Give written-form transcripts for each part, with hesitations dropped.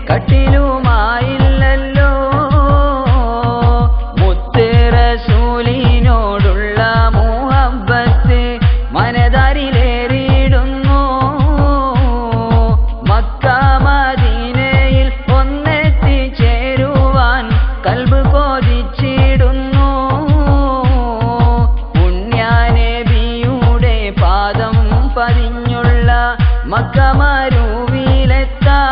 കട്ടിലുമായില്ലല്ലോ മുത്ത് റസൂലിനോടുള്ള മുഹബ്ബത്ത് മനതാരിലേറിയിടുന്നു. മക്ക മദീനയിൽ ഒന്നെത്തിച്ചേരുവാൻ കൽബ് കൊതിച്ചിടുന്നു. പുണ്യനബിയുടെ പാദം പതിഞ്ഞുള്ള മക്ക മരുവിലെത്താൻ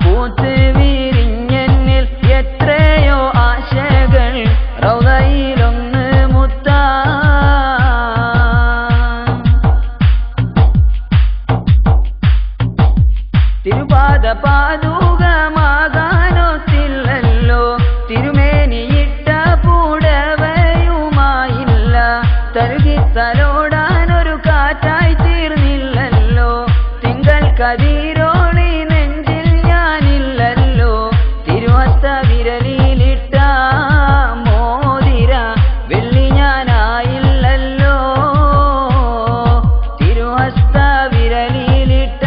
പൂത്ത് വിരിഞ്ഞെന്നിൽ എത്രയോ ആശകൾ റൗളയിലൊന്ന് മുത്താൻ. തിരുപാദ പാദുകമാകാനൊത്തില്ലല്ലോ തിരുമേനിയിട്ട പുടവയുമായില്ല. തരുകിത്തലോടാനൊരു കാറ്റായി തീർന്നില്ലല്ലോ തിങ്കൾ കതിരോളി നെഞ്ചിൽ ഞാനില്ലല്ലോ. തിരുവസ്ത വിരലിലിട്ട മോതിര വെള്ളി ഞാനായില്ലല്ലോ. തിരുവസ്ത വിരലിലിട്ട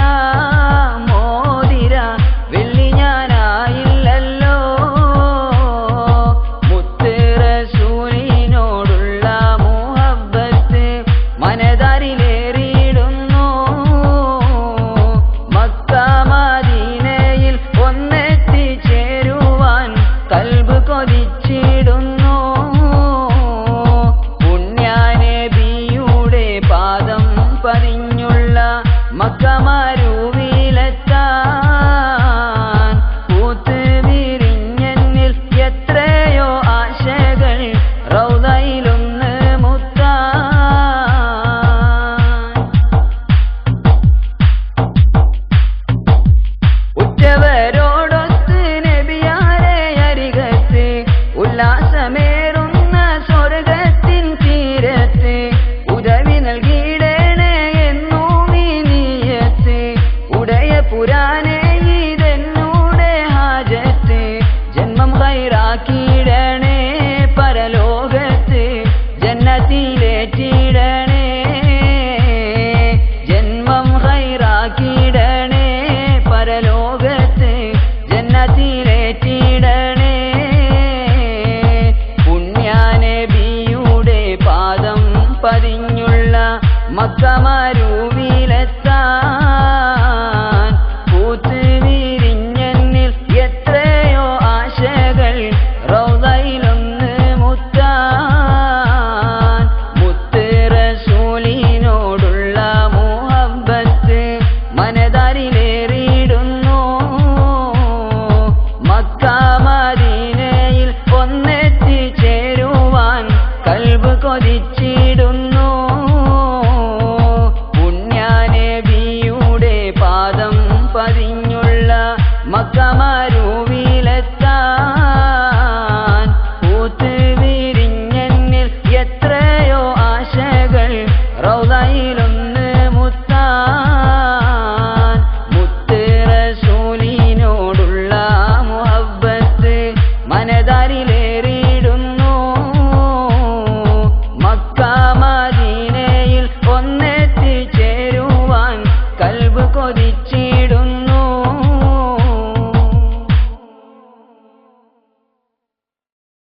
മോതിര വെള്ളി ഞാനായില്ലല്ലോ. മുത്ത് റസൂലിനോടുള്ള മുഹബ്ബത്ത് മനതാരിലേറിയിടുന്നു. മക്ക മദീനയിൽ ഒന്നെത്തിച്ചേരുവാൻ കൽബ് കൊതിച്ചിടുന്നു. പുണ്യനബിയുടെ പാദം പതിഞ്ഞുള്ള മക്ക മരുവിലെത്താൻ പൂത്ത് വിരിഞ്ഞെന്നിൽ എത്രയോ ആശകൾ റൗളയിലൊന്ന് മുത്താൻ. ഉറ്റവരോടൊത്ത് നബിയാരെ അരികത്ത് ഉല്ലാസമേറുന്ന സ്വർഗത്തിൻ തീരത്ത് ഉദവി നൽകിയിടണേ എന്നും നീ നിയത്ത് ഉടയ പുരാനേ